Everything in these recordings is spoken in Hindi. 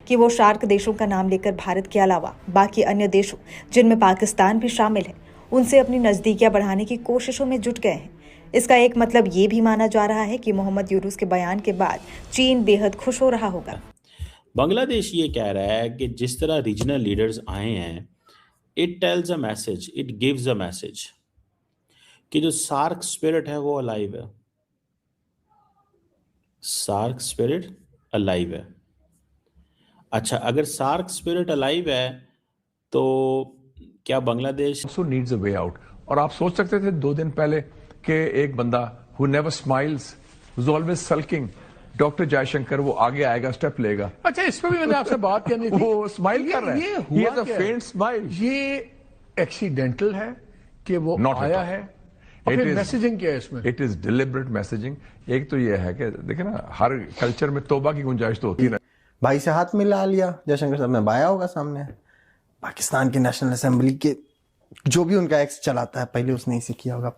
कि वो सार्क देशों का नाम लेकर भारत के अलावा बाकी अन्य देशों, जिनमें पाकिस्तान भी शामिल है, उनसे अपनी नजदीकियां बढ़ाने की कोशिशों में जुट गए हैं। इसका एक मतलब ये भी माना जा रहा है कि मोहम्मद यूनुस के बयान के बाद चीन बेहद खुश हो रहा होगा। बांग्लादेश ये कह रहा है कि जिस तरह रीजनल लीडर्स आए हैं, it tells a message, it gives a message कि जो सार्क स्पिरिट है वो अलाइव है। सार्क स्पिरिट अलाइव है। अच्छा, अगर सार्क स्पिरिट अलाइव है तो क्या Bangladesh also needs a way out। और आप सोच सकते थे 2 दिन पहले कि एक बंदा who never smiles, who's always sulking, doctor Jaishankar वो आगे आएगा, स्टेप लेगा। अच्छा, इस पर भी मैंने आपसे बात करनी थी। वो स्माइल कर रहा है, ये he हुआ has a क्या faint smile। ये एक्सीडेंटल है कि वो Not आया at all। है और फिर मैसेजिंग क्या है इसमें? It is deliberate messaging. एक तो ये है कि देखिए ना, हर कल्चर में तौबा की गुंजाइश तो होती है ना। भाई से हाथ मिला लिया जयशंकर साहब ने, बाया होगा सामने पाकिस्तान की नेशनल असेंबली के जो भी उनका एक्स चलाता है, पहले उसने इसे किया होगा।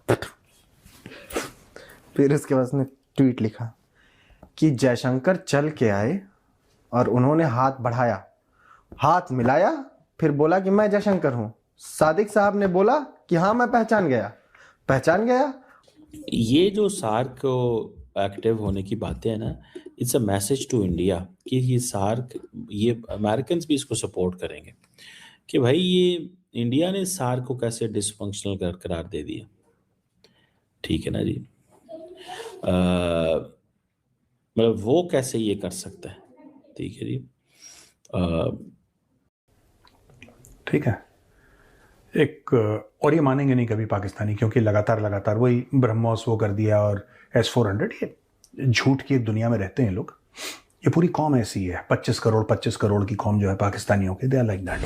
फिर उसके बाद उसने ट्वीट लिखा कि जयशंकर चल के आए और उन्होंने हाथ बढ़ाया, हाथ मिलाया, फिर बोला कि मैं जयशंकर हूं। सादिक साहब ने बोला कि हाँ मैं पहचान गया। ये जो सार्क को एक्टिव होने की बातें हैं ना, it's a message to India कि ये सार्क, ये अमेरिकन भी इसको सपोर्ट करेंगे कि भाई ये इंडिया ने सार्क को कैसे डिसफंक्शनल करार दे दिया। ठीक है ना जी। मतलब वो कैसे ये कर सकता है। ठीक है जी। ठीक है। एक और ये मानेंगे नहीं कभी पाकिस्तानी, क्योंकि लगातार वही ब्रह्मोस वो कर दिया और S-400। ये झूठ की एक दुनिया में रहते हैं लोग। ये पूरी कौम ऐसी है, 25 करोड़ की कौम जो है पाकिस्तानियों के, दे आर लाइक दैट।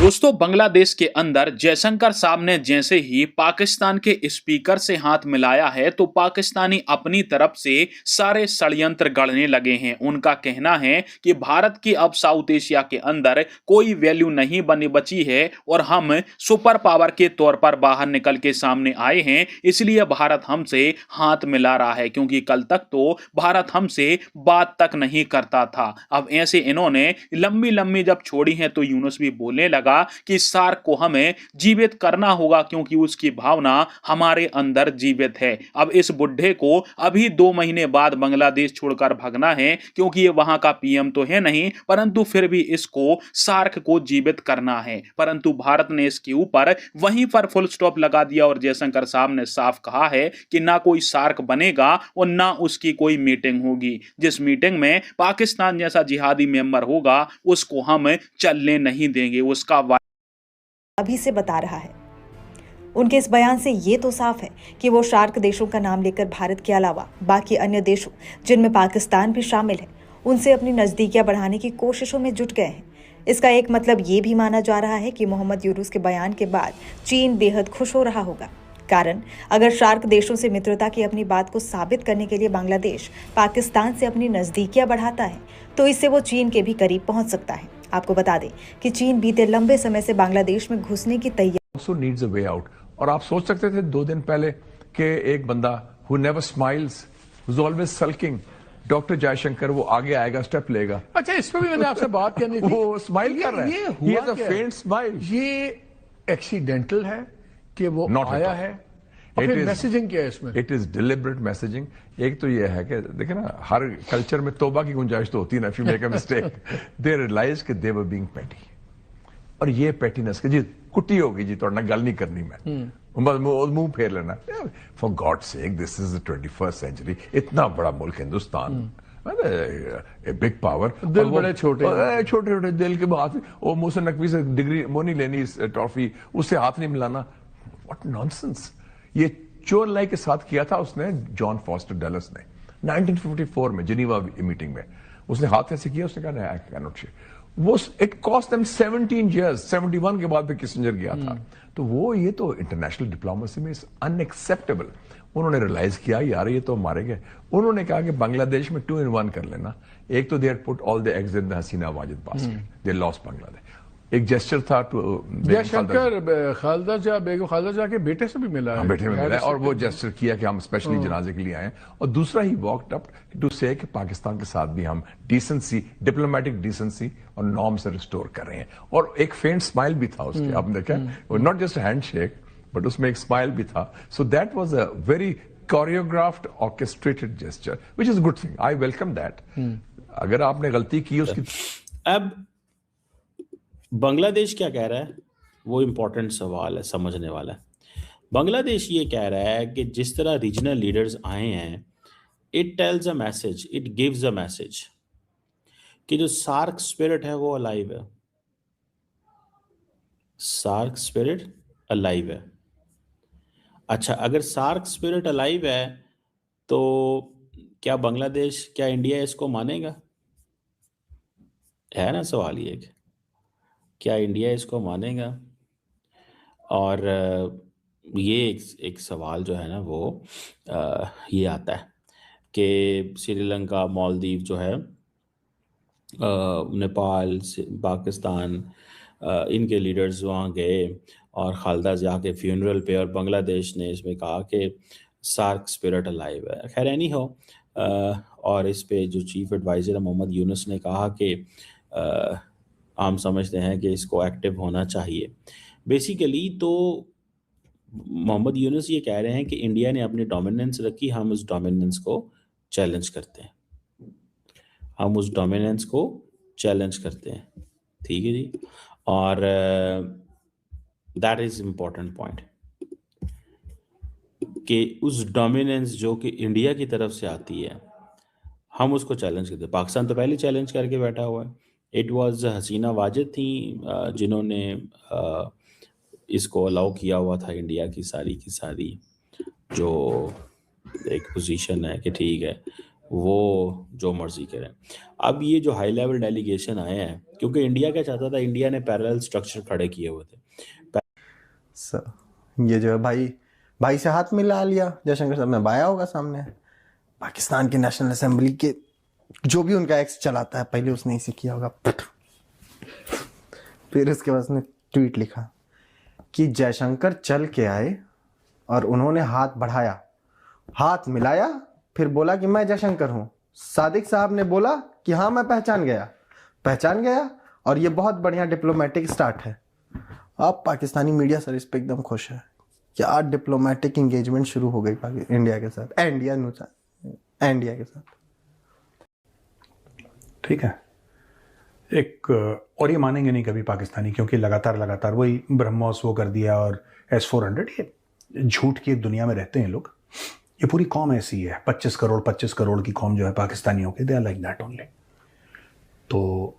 दोस्तों, बांग्लादेश के अंदर जयशंकर साहब ने जैसे ही पाकिस्तान के स्पीकर से हाथ मिलाया है तो पाकिस्तानी अपनी तरफ से सारे षड्यंत्र गढ़ने लगे हैं। उनका कहना है कि भारत की अब साउथ एशिया के अंदर कोई वैल्यू नहीं बची है और हम सुपर पावर के तौर पर बाहर निकल के सामने आए हैं, इसलिए भारत हमसे हाथ मिला रहा है, क्योंकि कल तक तो भारत हमसे बात तक नहीं करता था। अब ऐसे इन्होंने लंबी जब छोड़ी है तो यूनुस भी बोलने लगा कि सार्क को हमें जीवित करना होगा, क्योंकि उसकी भावना हमारे अंदर जीवित है। अब इस बुढ़े को अभी 2 महीने बाद बांग्लादेश छोड़कर भागना है, क्योंकि ये वहां का पीएम तो है नहीं, परंतु फिर भी इसको सार्क को जीवित करना है। परंतु भारत ने इसके ऊपर वहीं पर फुल स्टॉप लगा दिया और जयशंकर साहब ने साफ कहा है कि ना कोई सार्क बनेगा और ना उसकी कोई मीटिंग होगी। जिस मीटिंग में पाकिस्तान जैसा जिहादी मेंबर होगा उसको हम चलने नहीं देंगे। उसका अभी से बता रहा है। उनके इस बयान से ये तो साफ है कि वो सार्क देशों का नाम लेकर भारत के अलावा बाकी अन्य देशों, जिनमें पाकिस्तान भी शामिल है, उनसे अपनी नजदीकियां बढ़ाने की कोशिशों में जुट गए हैं। इसका एक मतलब ये भी माना जा रहा है कि मोहम्मद यूनुस के बयान के बाद चीन बेहद खुश हो रहा होगा। कारण अगर सार्क देशों से मित्रता की अपनी बात को साबित करने के लिए बांग्लादेश पाकिस्तान से अपनी नजदीकियां बढ़ाता है तो इससे वो चीन के भी करीब पहुंच सकता है। आपको बता दें कि चीन बीते लंबे समय से बांग्लादेश में घुसने की तैयारी also needs a way out। और आप सोच सकते थे 2 दिन पहले कि एक बंदा who never smiles, who's always sulking, doctor Jaishankar वो आगे आएगा, स्टेप लेगा। अच्छा, इस पर भी मैंने आपसे बात करनी थी। वो स्माइल कर रहा है, ये he हुआ has a क्या faint smile। ये एक्सीडेंटल है कि वो आया है और फिर मैसेजिंग क्या है इसमें? It is deliberate messaging. एक तो ये है कि देखिए ना, हर कल्चर में तौबा की गुंजाइश तो होती है ना। If you make a mistake they realize कि दे वर बीइंग पेटी, और ये पेटीनेस के जी कुट्टी होगी जी, थोड़ा गल नहीं करनी मैं, मुंह फेर लेना। For God sake, this is the 21st century. इतना बड़ा मुल्क हिंदुस्तान, बिग पावर, दिल बड़े छोटे दिल के बात। वो मुंह से नकवी से डिग्री वो नहीं लेनी, ट्रॉफी उससे हाथ नहीं मिलाना। What nonsense. ये चोर लाई के साथ किया था उसने जॉन फॉस्टर डलस ने 1954 में जिनीवा मीटिंग में। उसने हाथ ऐसे किया, उसने कहा आई कैन नॉट शेयर। वो इट कॉस्ट देम 17 years। 71 के बाद भी किसिंजर गया था। तो वो ये तो इंटरनेशनल डिप्लोमेसी में अनएक्सेप्टेबल। उन्होंने रियलाइज किया यार ये तो मारे गए। उन्होंने कहा कि बांग्लादेश में 2 in 1 कर लेना। एक तो they had put all the eggs in the Hasina Wajid basket, they lost Bangladesh. एक जेस्चर था टू जयशंकर खालदा जा बेगम खालदा जा के बेटे से भी मिला है, बेटे में मिला है, और वो जेस्चर किया कि हम स्पेशली जनाजे के लिए आए। और दूसरा ही वॉकड अप टू से कि पाकिस्तान के साथ भी हम डिसेंसी, डिप्लोमेटिक डिसेंसी और नॉर्म से रिस्टोर कर रहे हैं। और एक फेंट स्माइल भी था उसके, आपने देखा, not just hand shake but उसमें एक स्माइल भी था। So that was a very choreographed orchestrated gesture which is good thing, I welcome that. अगर आपने गलती की उसकी। अब बांग्लादेश क्या कह रहा है, वो इम्पोर्टेंट सवाल है, समझने वाला है। बांग्लादेश ये कह रहा है कि जिस तरह रीजनल लीडर्स आए हैं, it tells a message, it gives a message कि जो सार्क स्पिरिट है वो अलाइव है। सार्क स्पिरिट अलाइव है। अच्छा, अगर सार्क स्पिरिट अलाइव है तो क्या बांग्लादेश, क्या इंडिया इसको मानेगा? है ना सवाल ये कि क्या इंडिया इसको मानेगा? और ये एक सवाल जो है ना वो ये आता है कि श्रीलंका, मालदीव जो है, नेपाल, पाकिस्तान, इनके लीडर्स वहाँ गए और खालदा जिया के फ्यूनरल पे, और बांग्लादेश ने इसमें कहा कि सार्क स्पिरिट अलाइव है। खैर एनी हो, और इस पे जो चीफ एडवाइज़र मोहम्मद यूनुस ने कहा कि हम समझते हैं कि इसको एक्टिव होना चाहिए। बेसिकली तो मोहम्मद यूनुस ये कह रहे हैं कि इंडिया ने अपनी डोमिनेंस रखी, हम उस डोमिनेंस को चैलेंज करते हैं, हम उस डोमिनेंस को चैलेंज करते हैं। ठीक है जी, और दैट इज़ इम्पोर्टेंट पॉइंट कि उस डोमिनेंस जो कि इंडिया की तरफ से आती है, हम उसको चैलेंज करते हैं। पाकिस्तान तो पहले चैलेंज करके बैठा हुआ है। इट वाज हसीना वाजिद थी जिन्होंने इसको अलाउ किया हुआ था, इंडिया की सारी जो एक पोजीशन है कि ठीक है वो जो मर्जी करें। अब ये जो हाई लेवल डेलीगेशन आए हैं, क्योंकि इंडिया क्या चाहता था, इंडिया ने पैरेलल स्ट्रक्चर खड़े किए हुए थे। ये जो है भाई से हाथ मिला लिया जयशंकर साहब ने, बाया होगा सामने पाकिस्तान की नेशनल असेंबली के जो भी उनका एक्स चलाता है, पहले उसने इसे किया होगा। फिर उसके बाद उसने ट्वीट लिखा कि जयशंकर चल के आए और उन्होंने हाथ बढ़ाया, हाथ मिलाया, फिर बोला कि मैं जयशंकर हूं। सादिक साहब ने बोला कि हाँ मैं पहचान गया, और ये बहुत बढ़िया डिप्लोमेटिक स्टार्ट है। अब पाकिस्तानी मीडिया सर इस पे एकदम खुश है कि आज डिप्लोमेटिक इंगेजमेंट शुरू हो गई इंडिया के साथ, इंडिया के साथ। ठीक है, एक और ये मानेंगे नहीं कभी पाकिस्तानी, क्योंकि लगातार वही ब्रह्मोस वो कर दिया और S-400, ये झूठ की एक दुनिया में रहते हैं लोग। ये पूरी कौम ऐसी है, 25 करोड़ की कौम जो है पाकिस्तानियों के, they are like that only. तो